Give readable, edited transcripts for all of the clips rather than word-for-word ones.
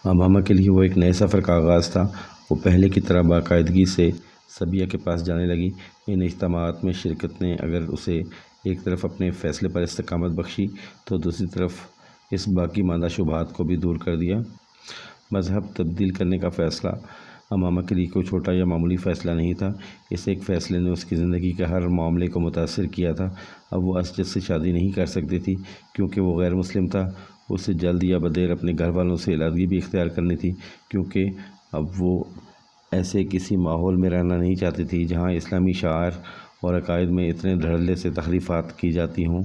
امامہ کے لیے وہ ایک نئے سفر کا آغاز تھا۔ وہ پہلے کی طرح باقاعدگی سے صبیہ کے پاس جانے لگی۔ ان اجتماعات میں شرکت نے اگر اسے ایک طرف اپنے فیصلے پر استقامت بخشی تو دوسری طرف اس باقی ماندہ شبہات کو بھی دور کر دیا۔ مذہب تبدیل کرنے کا فیصلہ امامہ کے لیے کوئی چھوٹا یا معمولی فیصلہ نہیں تھا۔ اس ایک فیصلے نے اس کی زندگی کے ہر معاملے کو متاثر کیا تھا۔ اب وہ اسجد سے شادی نہیں کر سکتی تھی کیونکہ وہ غیر مسلم تھا۔ اسے جلد یا بدیر اپنے گھر والوں سے علیحدگی بھی اختیار کرنی تھی کیونکہ اب وہ ایسے کسی ماحول میں رہنا نہیں چاہتی تھی جہاں اسلامی شعائر اور عقائد میں اتنے دھڑلے سے تحریفات کی جاتی ہوں۔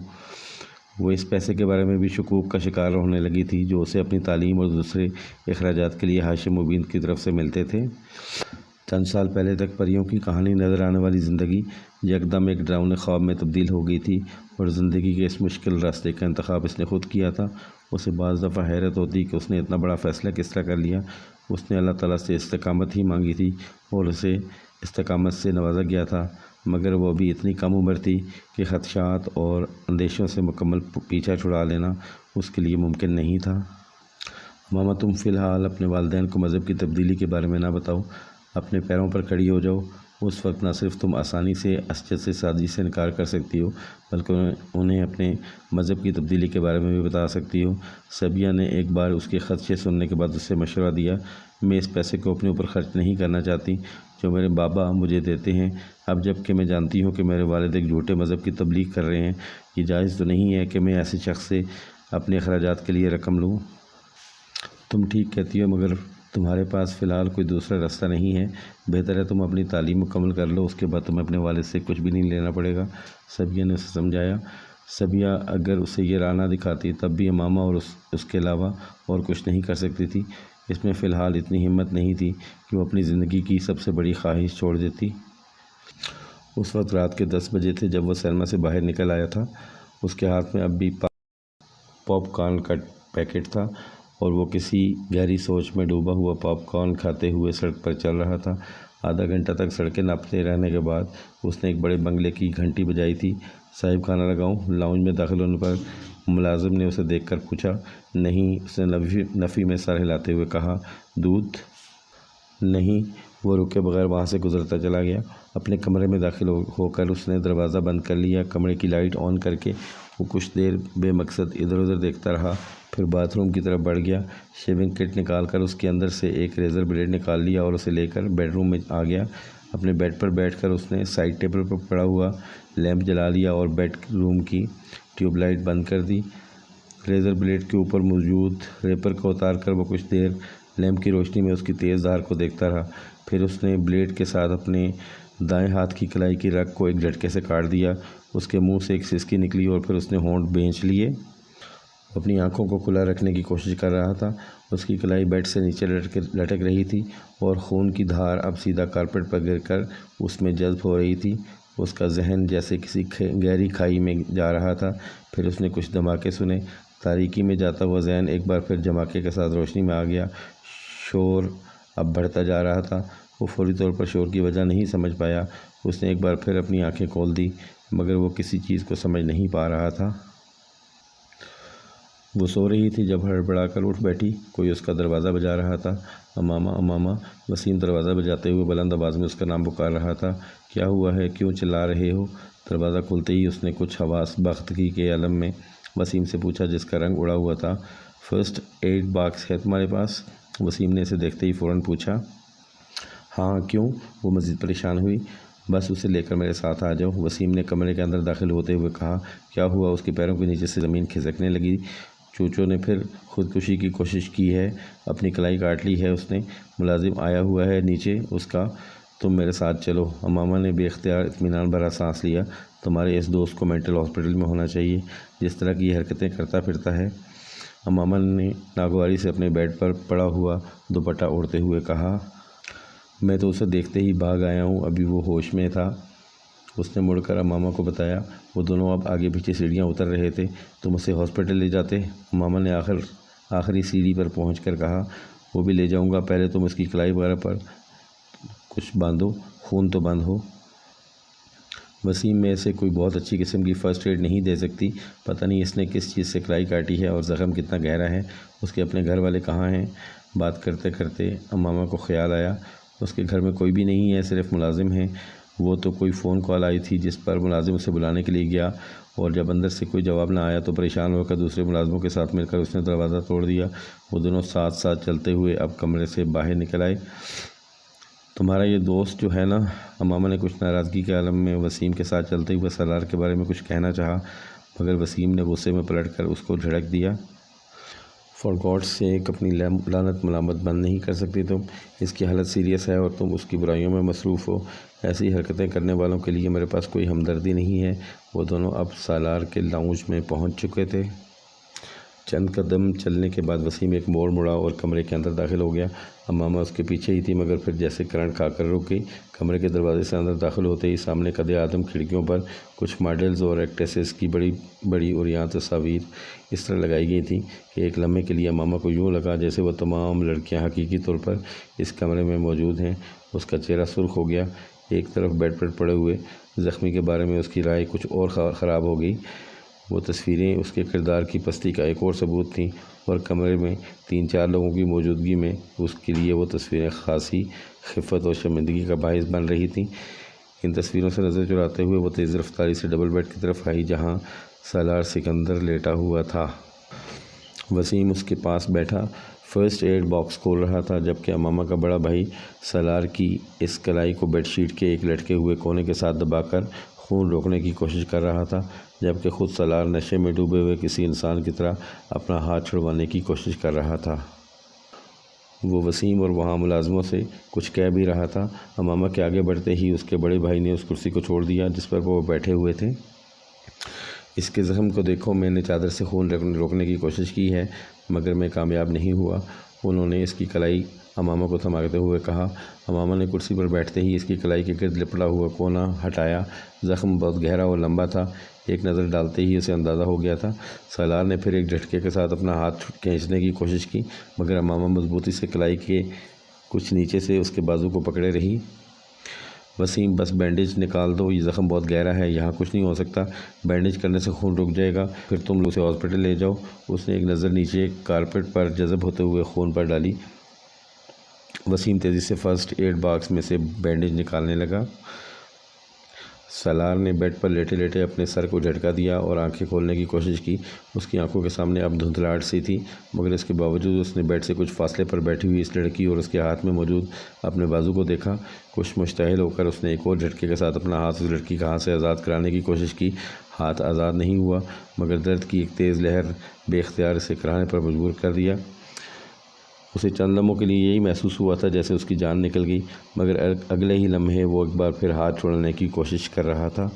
وہ اس پیسے کے بارے میں بھی شکوک کا شکار ہونے لگی تھی جو اسے اپنی تعلیم اور دوسرے اخراجات کے لیے ہاشم مبین کی طرف سے ملتے تھے۔ چند سال پہلے تک پریوں کی کہانی نظر آنے والی زندگی یکدم ایک ڈراؤنے خواب میں تبدیل ہو گئی تھی اور زندگی کے اس مشکل راستے کا انتخاب اس نے خود کیا تھا۔ اسے بعض دفعہ حیرت ہوتی کہ اس نے اتنا بڑا فیصلہ کس طرح کر لیا۔ اس نے اللہ تعالیٰ سے استقامت ہی مانگی تھی اور اسے استقامت سے نوازا گیا تھا، مگر وہ ابھی اتنی کم عمر تھی کہ خدشات اور اندیشوں سے مکمل پیچھا چھڑا لینا اس کے لیے ممکن نہیں تھا۔ امامہ، تم فی الحال اپنے والدین کو مذہب کی تبدیلی کے بارے میں نہ بتاؤ۔ اپنے پیروں پر کھڑی ہو جاؤ۔ اس وقت نہ صرف تم آسانی سے اسجد سے شادی سے انکار کر سکتی ہو بلکہ انہیں اپنے مذہب کی تبدیلی کے بارے میں بھی بتا سکتی ہو۔ صبیہ نے ایک بار اس کے خدشے سننے کے بعد اسے مشورہ دیا۔ میں اس پیسے کو اپنے اوپر خرچ نہیں کرنا چاہتی جو میرے بابا مجھے دیتے ہیں۔ اب جب کہ میں جانتی ہوں کہ میرے والد ایک جھوٹے مذہب کی تبلیغ کر رہے ہیں، یہ جائز تو نہیں ہے کہ میں ایسے شخص سے اپنے اخراجات کے لیے رقم لوں۔ تم ٹھیک کہتی ہو، مگر تمہارے پاس فی الحال کوئی دوسرا راستہ نہیں ہے۔ بہتر ہے تم اپنی تعلیم مکمل کر لو، اس کے بعد تمہیں اپنے والد سے کچھ بھی نہیں لینا پڑے گا، صبیہ نے اسے سمجھایا۔ صبیہ اگر اسے یہ راہ نہ دکھاتی تب بھی امامہ اور اس کے علاوہ اور کچھ نہیں کر سکتی تھی۔ اس میں فی الحال اتنی ہمت نہیں تھی کہ وہ اپنی زندگی کی سب سے بڑی خواہش چھوڑ دیتی۔ اس وقت رات کے 10 بجے تھے جب وہ سینما سے باہر نکل آیا تھا۔ اس کے ہاتھ میں اب بھی پاپ کارن کا پیکٹ تھا اور وہ کسی گہری سوچ میں ڈوبا ہوا پاپ کارن کھاتے ہوئے سڑک پر چل رہا تھا۔ آدھا گھنٹہ تک سڑکیں ناپتے رہنے کے بعد اس نے ایک بڑے بنگلے کی گھنٹی بجائی تھی۔ صاحب کھانا لگاؤں؟ لاؤنج میں داخل ہونے پر ملازم نے اسے دیکھ کر پوچھا۔ نہیں، اس نے نفی میں سر ہلاتے ہوئے کہا۔ دودھ؟ نہیں۔ وہ رکے بغیر وہاں سے گزرتا چلا گیا۔ اپنے کمرے میں داخل ہو کر اس نے دروازہ بند کر لیا۔ کمرے کی لائٹ آن کر کے وہ کچھ دیر بے مقصد ادھر ادھر دیکھتا رہا، پھر باتھ روم کی طرف بڑھ گیا۔ شیونگ کٹ نکال کر اس کے اندر سے ایک ریزر بلیڈ نکال لیا اور اسے لے کر بیڈ روم میں آ گیا۔ اپنے بیڈ پر بیٹھ کر اس نے سائڈ ٹیبل پر پڑا ہوا لیمپ جلا لیا اور بیڈ روم کی ٹیوب لائٹ بند کر دی۔ ریزر بلیڈ کے اوپر موجود ریپر کو اتار کر وہ کچھ دیر لیمپ کی روشنی میں اس کی تیز دھار کو دیکھتا رہا، پھر اس نے بلیڈ کے ساتھ اپنے دائیں ہاتھ کی کلائی کی رگ کو ایک جھٹکے سے کاٹ دیا۔ اس کے منہ سے ایک سسکی نکلی اور پھر اس نے ہونٹ بھینچ لیے۔ وہ اپنی آنکھوں کو کھلا رکھنے کی کوشش کر رہا تھا۔ اس کی کلائی بیڈ سے نیچے لٹک رہی تھی اور خون کی دھار اب سیدھا کارپیٹ پر گر کر اس میں جذب ہو رہی تھی۔ اس کا ذہن جیسے کسی گہری کھائی میں جا رہا تھا۔ پھر اس نے کچھ دھماکے سنے۔ تاریکی میں جاتا ہوا ذہن ایک بار پھر دھماکے کے ساتھ روشنی میں آ گیا۔ شور اب بڑھتا جا رہا تھا۔ وہ فوری طور پر شور کی وجہ نہیں سمجھ پایا۔ اس نے ایک بار پھر اپنی آنکھیں کھول دی مگر وہ کسی چیز کو سمجھ نہیں پا رہا تھا۔ وہ سو رہی تھی جب ہڑبڑا کر اٹھ بیٹھی۔ کوئی اس کا دروازہ بجا رہا تھا۔ امامہ، امامہ! وسیم دروازہ بجاتے ہوئے بلند آواز میں اس کا نام پکار رہا تھا۔ کیا ہوا ہے؟ کیوں چلا رہے ہو؟ دروازہ کھلتے ہی اس نے کچھ حواس باختگی کے عالم میں وسیم سے پوچھا جس کا رنگ اڑا ہوا تھا۔ فرسٹ ایڈ باکس ہے تمہارے پاس؟ وسیم نے اسے دیکھتے ہی فوراً پوچھا۔ ہاں، کیوں؟ وہ مزید پریشان ہوئی۔ بس اسے لے کر میرے ساتھ آ جاؤ، وسیم نے کمرے کے اندر داخل ہوتے ہوئے کہا۔ کیا ہوا؟ اس کے پیروں کے نیچے سے زمین کھسکنے لگی۔ چوچو نے پھر خودکشی کی کوشش کی ہے، اپنی کلائی کاٹ لی ہے اس نے۔ ملازم آیا ہوا ہے نیچے اس کا، تم میرے ساتھ چلو۔ امامہ نے بے اختیار اطمینان بھرا سانس لیا۔ تمہارے اس دوست کو مینٹل ہاسپٹل میں ہونا چاہیے، جس طرح کی یہ حرکتیں کرتا پھرتا ہے، امامہ نے ناگواری سے اپنے بیڈ پر پڑا ہوا دوپٹہ اوڑھتے ہوئے کہا۔ میں تو اسے دیکھتے ہی بھاگ آیا ہوں، ابھی وہ ہوش میں تھا، اس نے مڑ کر امامہ کو بتایا۔ وہ دونوں اب آگے پیچھے سیڑھیاں اتر رہے تھے۔ تم اسے ہاسپٹل لے جاتے؟ امامہ نے آخری سیڑھی پر پہنچ کر کہا۔ وہ بھی لے جاؤں گا، پہلے تم اس کی کلائی وغیرہ پر کچھ باندھو، خون تو بند ہو۔ وسیم، میں اسے کوئی بہت اچھی قسم کی فرسٹ ایڈ نہیں دے سکتی، پتہ نہیں اس نے کس چیز سے کلائی کاٹی ہے اور زخم کتنا گہرا ہے، اس کے اپنے گھر والے کہاں ہیں؟ بات کرتے کرتے امامہ کو خیال آیا اس کے گھر میں کوئی بھی نہیں ہے، صرف ملازم ہیں۔ وہ تو کوئی فون کال آئی تھی جس پر ملازم اسے بلانے کے لیے گیا، اور جب اندر سے کوئی جواب نہ آیا تو پریشان ہو کر دوسرے ملازموں کے ساتھ مل کر اس نے دروازہ توڑ دیا۔ وہ دونوں ساتھ ساتھ چلتے ہوئے اب کمرے سے باہر نکل آئے۔ تمہارا یہ دوست جو ہے نا، امامہ نے کچھ ناراضگی کے عالم میں وسیم کے ساتھ چلتے ہوئے سالار کے بارے میں کچھ کہنا چاہا، مگر وسیم نے غصے میں پلٹ کر اس کو جھڑک دیا۔ فار گاڈ سیک، اپنی لعنت ملامت بند نہیں کر سکتی تم؟ اس کی حالت سیریس ہے اور تم اس کی برائیوں میں مصروف ہو۔ ایسی حرکتیں کرنے والوں کے لیے میرے پاس کوئی ہمدردی نہیں ہے۔ وہ دونوں اب سالار کے لاؤنج میں پہنچ چکے تھے۔ چند قدم چلنے کے بعد وسیم ایک موڑ مڑا اور کمرے کے اندر داخل ہو گیا۔ امامہ اس کے پیچھے ہی تھی، مگر پھر جیسے کرنٹ کھا کر رک گئی۔ کمرے کے دروازے سے اندر داخل ہوتے ہی سامنے قد آدم کھڑکیوں پر کچھ ماڈلز اور ایکٹریسز کی بڑی بڑی عریاں تصاویر اس طرح لگائی گئی تھیں کہ ایک لمحے کے لیے امامہ کو یوں لگا جیسے وہ تمام لڑکیاں حقیقی طور پر اس کمرے میں موجود ہیں۔ اس کا چہرہ سرخ ہو گیا۔ ایک طرف بیڈ پر پڑے ہوئے زخمی کے بارے میں اس کی رائے کچھ اور خراب ہو گئی۔ وہ تصویریں اس کے کردار کی پستی کا ایک اور ثبوت تھیں، اور کمرے میں 3-4 لوگوں کی موجودگی میں اس کے لیے وہ تصویریں خاصی خفت اور شرمندگی کا باعث بن رہی تھیں۔ ان تصویروں سے نظر چراتے ہوئے وہ تیز رفتاری سے ڈبل بیڈ کی طرف آئی جہاں سالار سکندر لیٹا ہوا تھا۔ وسیم اس کے پاس بیٹھا فرسٹ ایڈ باکس کھول رہا تھا، جبکہ امامہ کا بڑا بھائی سالار کی اس کلائی کو بیڈ شیٹ کے ایک لٹکے ہوئے کونے کے ساتھ دبا کر خون روکنے کی کوشش کر رہا تھا، جبکہ خود سالار نشے میں ڈوبے ہوئے کسی انسان کی طرح اپنا ہاتھ چھڑوانے کی کوشش کر رہا تھا۔ وہ وسیم اور وہاں ملازموں سے کچھ کہہ بھی رہا تھا۔ امامہ کے آگے بڑھتے ہی اس کے بڑے بھائی نے اس کرسی کو چھوڑ دیا جس پر وہ بیٹھے ہوئے تھے۔ اس کے زخم کو دیکھو، میں نے چادر سے خون روکنے کی کوشش کی ہے مگر میں کامیاب نہیں ہوا، انہوں نے اس کی کلائی امامہ کو تھماتے ہوئے کہا۔ امامہ نے کرسی پر بیٹھتے ہی اس کی کلائی کے گرد لپٹا ہوا کونا ہٹایا۔ زخم بہت گہرا اور لمبا تھا، ایک نظر ڈالتے ہی اسے اندازہ ہو گیا تھا۔ سالار نے پھر ایک جھٹکے کے ساتھ اپنا ہاتھ کھینچنے کی کوشش کی، مگر امامہ مضبوطی سے کلائی کے کچھ نیچے سے اس کے بازو کو پکڑے رہی۔ وسیم، بس بینڈیج نکال دو، یہ زخم بہت گہرا ہے، یہاں کچھ نہیں ہو سکتا، بینڈیج کرنے سے خون رک جائے گا، پھر تم اسے ہاسپٹل لے جاؤ۔ اس نے ایک نظر نیچے کارپیٹ پر جذب ہوتے ہوئے خون پر ڈالی۔ وسیم تیزی سے فرسٹ ایڈ باکس میں سے بینڈیج نکالنے لگا۔ سالار نے بیڈ پر لیٹے لیٹے اپنے سر کو جھٹکا دیا اور آنکھیں کھولنے کی کوشش کی۔ اس کی آنکھوں کے سامنے اب دھندلاہٹ سی تھی، مگر اس کے باوجود اس نے بیڈ سے کچھ فاصلے پر بیٹھی ہوئی اس لڑکی اور اس کے ہاتھ میں موجود اپنے بازو کو دیکھا۔ کچھ مشتعل ہو کر اس نے ایک اور جھٹکے کے ساتھ اپنا ہاتھ اس لڑکی کا ہاتھ سے آزاد کرانے کی کوشش کی۔ ہاتھ آزاد نہیں ہوا، مگر درد کی ایک تیز لہر بے اختیار اسے کرانے پر مجبور کر دیا۔ اسے چند لمحوں کے لیے یہی محسوس ہوا تھا جیسے اس کی جان نکل گئی، مگر اگلے ہی لمحے وہ ایک بار پھر ہاتھ چھوڑنے کی کوشش کر رہا تھا۔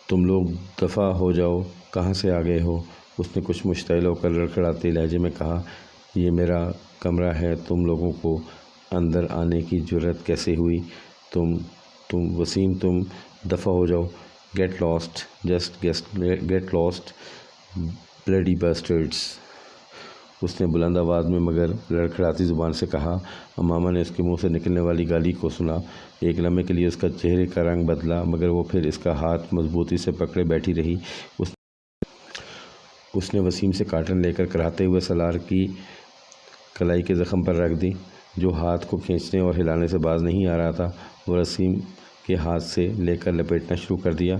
تم لوگ دفع ہو جاؤ، کہاں سے آ گئے ہو؟ اس نے کچھ مشتعل ہو کر لڑکھڑاتے لہجے میں کہا۔ یہ میرا کمرہ ہے، تم لوگوں کو اندر آنے کی جرأت کیسے ہوئی؟ تم وسیم، تم دفع ہو جاؤ۔ Get lost, just get lost, bloody bastards, اس نے بلند آواز میں مگر لڑکھڑاتی زبان سے کہا۔ امامہ نے اس کے منہ سے نکلنے والی گالی کو سنا۔ ایک لمحے کے لیے اس کا چہرے کا رنگ بدلا، مگر وہ پھر اس کا ہاتھ مضبوطی سے پکڑے بیٹھی رہی۔ اس نے وسیم سے کاٹن لے کر کراہتے ہوئے سالار کی کلائی کے زخم پر رکھ دی، جو ہاتھ کو کھینچنے اور ہلانے سے باز نہیں آ رہا تھا، اور وسیم کے ہاتھ سے لے کر لپیٹنا شروع کر دیا۔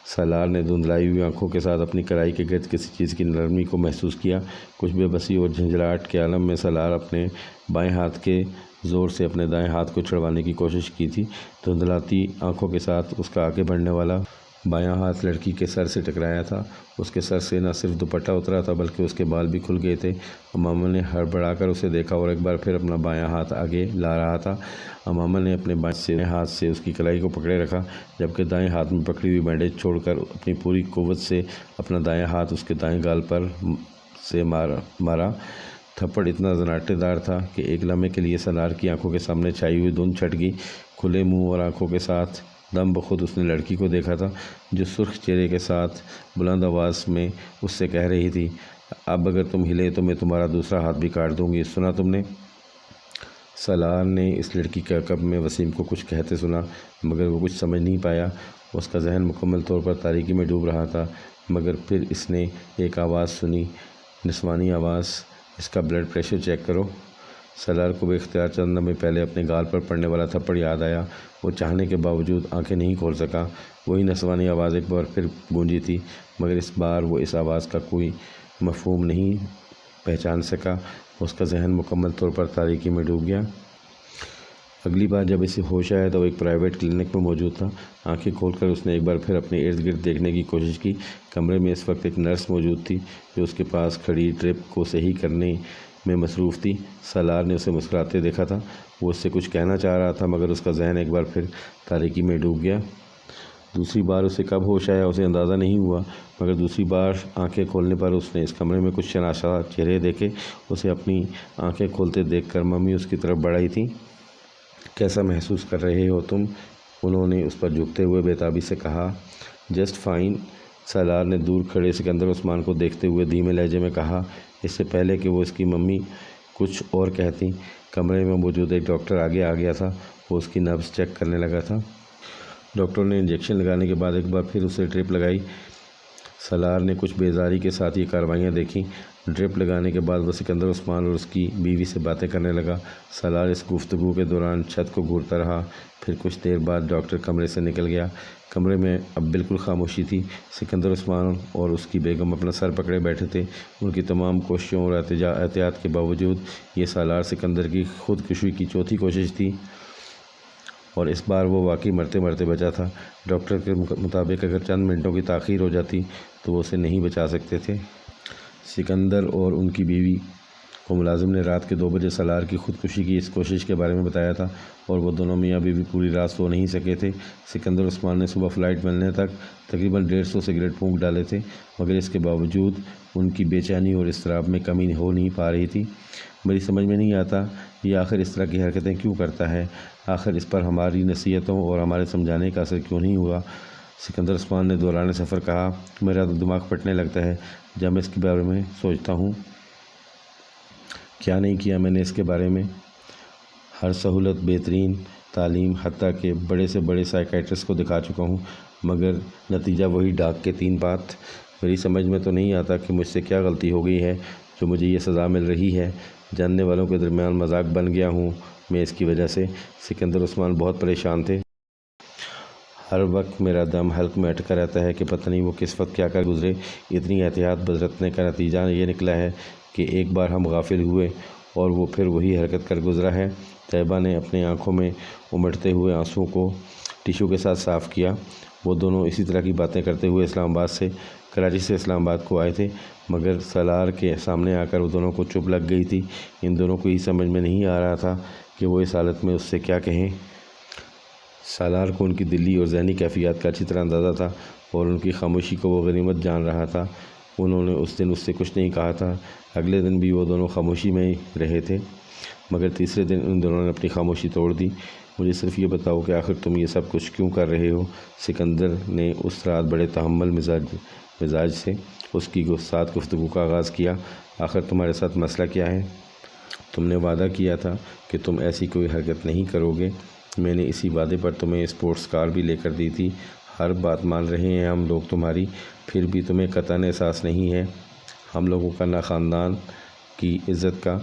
سالار نے دھندلائی ہوئی آنکھوں کے ساتھ اپنی کلائی کے گرد کسی چیز کی نرمی کو محسوس کیا۔ کچھ بے بسی اور جھنجھلاہٹ کے عالم میں سالار اپنے بائیں ہاتھ کے زور سے اپنے دائیں ہاتھ کو چھڑوانے کی کوشش کی تھی۔ دھندلاتی آنکھوں کے ساتھ اس کا آگے بڑھنے والا بایاں ہاتھ لڑکی کے سر سے ٹکرایا تھا۔ اس کے سر سے نہ صرف دوپٹہ اترا تھا بلکہ اس کے بال بھی کھل گئے تھے۔ امامہ نے ہڑبڑا کر اسے دیکھا اور ایک بار پھر اپنا بایاں ہاتھ آگے لا رہا تھا۔ امامہ نے اپنے بائیں ہاتھ سے اس کی کلائی کو پکڑے رکھا، جبکہ دائیں ہاتھ میں پکڑی ہوئی بینڈیج چھوڑ کر اپنی پوری قوت سے اپنا دائیں ہاتھ اس کے دائیں گال پر سے مارا۔ تھپڑ اتنا زناٹے دار تھا کہ ایک لمحے کے لیے سالار کی آنکھوں کے سامنے چھائی ہوئی دھند چھٹ گئی۔ کھلے منہ اور آنکھوں کے ساتھ دم بخود اس نے لڑکی کو دیکھا تھا، جو سرخ چہرے کے ساتھ بلند آواز میں اس سے کہہ رہی تھی، اب اگر تم ہلے تو میں تمہارا دوسرا ہاتھ بھی کاٹ دوں گی، سنا تم نے؟ سالار نے اس لڑکی کے عقب میں وسیم کو کچھ کہتے سنا، مگر وہ کچھ سمجھ نہیں پایا۔ اس کا ذہن مکمل طور پر تاریکی میں ڈوب رہا تھا، مگر پھر اس نے ایک آواز سنی، نسوانی آواز، اس کا بلڈ پریشر چیک کرو۔ سالار کو بے اختیار چند لمحے پہلے اپنے گال پر پڑنے والا تھپڑ یاد آیا۔ وہ چاہنے کے باوجود آنکھیں نہیں کھول سکا۔ وہی نسوانی آواز ایک بار پھر گونجی تھی، مگر اس بار وہ اس آواز کا کوئی مفہوم نہیں پہچان سکا۔ اس کا ذہن مکمل طور پر تاریکی میں ڈوب گیا۔ اگلی بار جب اسے ہوش آیا تو وہ ایک پرائیویٹ کلینک میں موجود تھا۔ آنکھیں کھول کر اس نے ایک بار پھر اپنے ارد گرد دیکھنے کی کوشش کی۔ کمرے میں اس وقت ایک نرس موجود تھی جو اس کے پاس کھڑی ڈرپ کو صحیح کرنے میں مصروف تھی۔ سالار نے اسے مسکراتے دیکھا تھا۔ وہ اس سے کچھ کہنا چاہ رہا تھا، مگر اس کا ذہن ایک بار پھر تاریکی میں ڈوب گیا۔ دوسری بار اسے کب ہوش آیا اسے اندازہ نہیں ہوا، مگر دوسری بار آنکھیں کھولنے پر اس نے اس کمرے میں کچھ شناسا چہرے دیکھے۔ اسے اپنی آنکھیں کھولتے دیکھ کر ممی اس کی طرف بڑھ آئی تھی۔ کیسا محسوس کر رہے ہو تم؟ انہوں نے اس پر جھکتے ہوئے بےتابی سے کہا۔ جسٹ فائن، سالار نے دور کھڑے سکندر عثمان کو دیکھتے ہوئے دھیمے لہجے میں کہا۔ اس سے پہلے کہ وہ اس کی ممی کچھ اور کہتی، کمرے میں موجود ایک ڈاکٹر آگے آ گیا تھا۔ وہ اس کی نبض چیک کرنے لگا تھا۔ ڈاکٹر نے انجیکشن لگانے کے بعد ایک بار پھر اسے ڈرپ لگائی۔ سالار نے کچھ بیزاری کے ساتھ یہ کارروائیاں دیکھیں۔ ڈرپ لگانے کے بعد وہ سکندر عثمان اور اس کی بیوی سے باتیں کرنے لگا۔ سالار اس گفتگو کے دوران چھت کو گھورتا رہا۔ پھر کچھ دیر بعد ڈاکٹر کمرے سے نکل گیا۔ کمرے میں اب بالکل خاموشی تھی۔ سکندر عثمان اور اس کی بیگم اپنا سر پکڑے بیٹھے تھے۔ ان کی تمام کوششوں اور احتیاط کے باوجود یہ سالار سکندر کی خودکشی کی چوتھی کوشش تھی، اور اس بار وہ واقعی مرتے مرتے بچا تھا۔ ڈاکٹر کے مطابق اگر چند منٹوں کی تاخیر ہو جاتی تو وہ اسے نہیں بچا سکتے تھے۔ سکندر اور ان کی بیوی کو ملازم نے رات کے 2 بجے سالار کی خودکشی کی اس کوشش کے بارے میں بتایا تھا، اور وہ دونوں میاں بیوی پوری رات سو نہیں سکے تھے۔ سکندر عثمان نے صبح فلائٹ ملنے تک تقریباً 150 سگریٹ پھونک ڈالے تھے، مگر اس کے باوجود ان کی بے چینی اور اضطراب میں کمی ہو نہیں پا رہی تھی۔ میری سمجھ میں نہیں آتا یہ آخر اس طرح کی حرکتیں کیوں کرتا ہے؟ آخر اس پر ہماری نصیحتوں اور ہمارے سمجھانے کا اثر کیوں نہیں ہوا؟ سکندر عثمان نے دوران سفر کہا۔ میرا تو دماغ پھٹنے لگتا ہے جب میں اس کے بارے میں سوچتا ہوں۔ کیا نہیں کیا میں نے اس کے بارے میں؟ ہر سہولت، بہترین تعلیم، حتیٰ کہ بڑے سے بڑے سائیکیٹرسٹ کو دکھا چکا ہوں، مگر نتیجہ وہی ڈاک کے 3 بات۔ میری سمجھ میں تو نہیں آتا کہ مجھ سے کیا غلطی ہو گئی ہے جو مجھے یہ سزا مل رہی ہے۔ جاننے والوں کے درمیان مذاق بن گیا ہوں میں اس کی وجہ سے۔ سکندر عثمان بہت پریشان تھے۔ ہر وقت میرا دم حلق میں اٹکا رہتا ہے کہ پتہ نہیں وہ کس وقت کیا کر گزرے۔ اتنی احتیاط برتنے کا نتیجہ یہ نکلا ہے کہ ایک بار ہم غافل ہوئے اور وہ پھر وہی حرکت کر گزرا ہے۔ طیبہ نے اپنے آنکھوں میں امڑتے ہوئے آنسوؤں کو ٹیشو کے ساتھ صاف کیا۔ وہ دونوں اسی طرح کی باتیں کرتے ہوئے کراچی سے اسلام آباد کو آئے تھے، مگر سالار کے سامنے آ کر وہ دونوں کو چپ لگ گئی تھی۔ ان دونوں کو یہ سمجھ میں نہیں آ رہا تھا کہ وہ اس حالت میں اس سے کیا کہیں۔ سالار کو ان کی دلی اور ذہنی کیفیات کا اچھی طرح اندازہ تھا، اور ان کی خاموشی کو وہ غنیمت جان رہا تھا۔ انہوں نے اس دن اس سے کچھ نہیں کہا تھا۔ اگلے دن بھی وہ دونوں خاموشی میں ہی رہے تھے، مگر تیسرے دن ان دونوں نے اپنی خاموشی توڑ دی۔ مجھے صرف یہ بتاؤ کہ آخر تم یہ سب کچھ کیوں کر رہے ہو؟ سکندر نے اس رات بڑے تحمل مزاج سے اس کی ساتھ گفتگو کا آغاز کیا۔ آخر تمہارے ساتھ مسئلہ کیا ہے؟ تم نے وعدہ کیا تھا کہ تم ایسی کوئی حرکت نہیں کرو گے۔ میں نے اسی وعدے پر تمہیں اسپورٹس کار بھی لے کر دی تھی۔ ہر بات مان رہے ہیں ہم لوگ تمہاری، پھر بھی تمہیں قطعاً احساس نہیں ہے ہم لوگوں کا، نہ خاندان کی عزت کا۔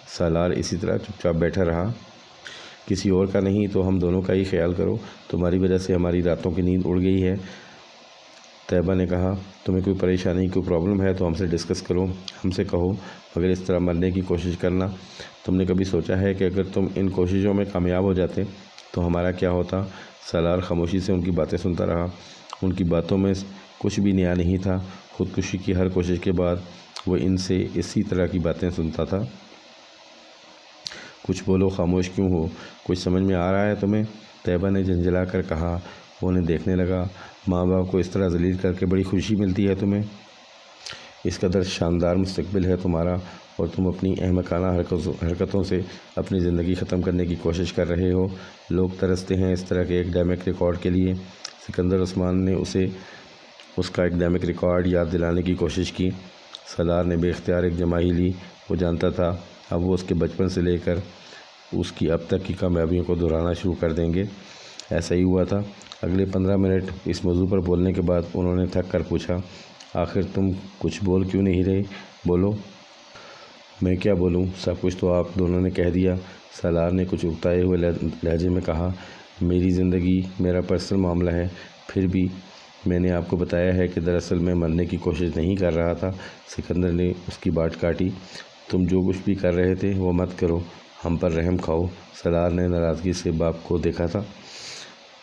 سالار اسی طرح چپ چاپ بیٹھا رہا۔ کسی اور کا نہیں تو ہم دونوں کا ہی خیال کرو، تمہاری وجہ سے ہماری راتوں کی نیند اڑ گئی ہے۔ طیبہ نے کہا۔ تمہیں کوئی پریشانی، کوئی پرابلم ہے تو ہم سے ڈسکس کرو، ہم سے کہو، مگر اس طرح مرنے کی کوشش کرنا۔ تم نے کبھی سوچا ہے کہ اگر تم ان کوششوں میں کامیاب ہو جاتے تو ہمارا کیا ہوتا؟ سالار خاموشی سے ان کی باتیں سنتا رہا۔ ان کی باتوں میں کچھ بھی نیا نہیں تھا۔ خودکشی کی ہر کوشش کے بعد وہ ان سے اسی طرح کی باتیں سنتا تھا۔ کچھ بولو، خاموش کیوں ہو؟ کچھ سمجھ میں آ رہا ہے تمہیں؟ طیبہ نے جھنجھلا کر کہا۔ وہ انہیں دیکھنے لگا۔ ماں باپ کو اس طرح ذلیل کر کے بڑی خوشی ملتی ہے تمہیں؟ اس قدر شاندار مستقبل ہے تمہارا، اور تم اپنی احمقانہ حرکتوں سے اپنی زندگی ختم کرنے کی کوشش کر رہے ہو۔ لوگ ترستے ہیں اس طرح کے ایکڈیمک ریکارڈ کے لیے۔ سکندر عثمان نے اسے اس کا ایکڈیمک ریکارڈ یاد دلانے کی کوشش کی۔ سالار نے بے اختیار ایک جمائی لی۔ وہ جانتا تھا اب وہ اس کے بچپن سے لے کر اس کی اب تک کی کامیابیوں کو دہرانا شروع کر دیں گے۔ ایسا ہی ہوا تھا۔ اگلے 15 منٹ اس موضوع پر بولنے کے بعد انہوں نے تھک کر پوچھا، آخر تم کچھ بول کیوں نہیں رہے؟ بولو۔ میں کیا بولوں، سب کچھ تو آپ دونوں نے کہہ دیا، سالار نے کچھ اکتائے ہوئے لہجے میں کہا۔ میری زندگی میرا پرسنل معاملہ ہے، پھر بھی میں نے آپ کو بتایا ہے کہ دراصل میں مرنے کی کوشش نہیں کر رہا تھا۔ سکندر نے اس کی بات کاٹی۔ تم جو کچھ بھی کر رہے تھے وہ مت کرو، ہم پر رحم کھاؤ۔ سالار نے ناراضگی سے باپ کو دیکھا تھا۔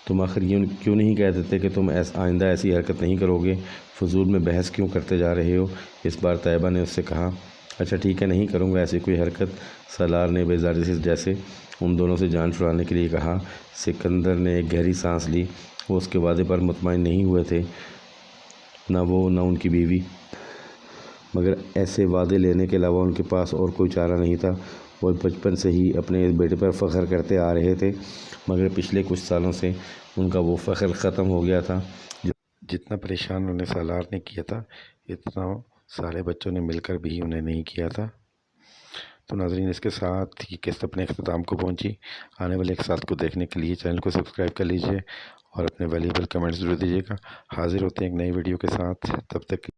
تم آخر یہ کیوں نہیں کہہ دیتے کہ تم آئندہ ایسی حرکت نہیں کرو گے؟ فضول میں بحث کیوں کرتے جا رہے ہو؟ اس بار طیبہ نے اس سے کہا۔ اچھا ٹھیک ہے، نہیں کروں گا ایسی کوئی حرکت، سالار نے بیزاری سے جیسے ان دونوں سے جان چھڑانے کے لیے کہا۔ سکندر نے ایک گہری سانس لی۔ وہ اس کے وعدے پر مطمئن نہیں ہوئے تھے، نہ وہ نہ ان کی بیوی، مگر ایسے وعدے لینے کے علاوہ ان کے پاس اور کوئی چارہ نہیں تھا۔ وہ بچپن سے ہی اپنے اس بیٹے پر فخر کرتے آ رہے تھے، مگر پچھلے کچھ سالوں سے ان کا وہ فخر ختم ہو گیا تھا۔ جتنا پریشان انہیں سالار نے کیا تھا، اتنا سارے بچوں نے مل کر بھی انہیں نہیں کیا تھا۔ تو ناظرین، اس کے ساتھ یہ قسط اپنے اختتام کو پہنچی۔ آنے والے ایک ساتھ کو دیکھنے کے لیے چینل کو سبسکرائب کر لیجئے اور اپنے ویلیبل کمنٹس ضرور دیجیے گا۔ حاضر ہوتے ہیں ایک نئی ویڈیو کے ساتھ، تب تک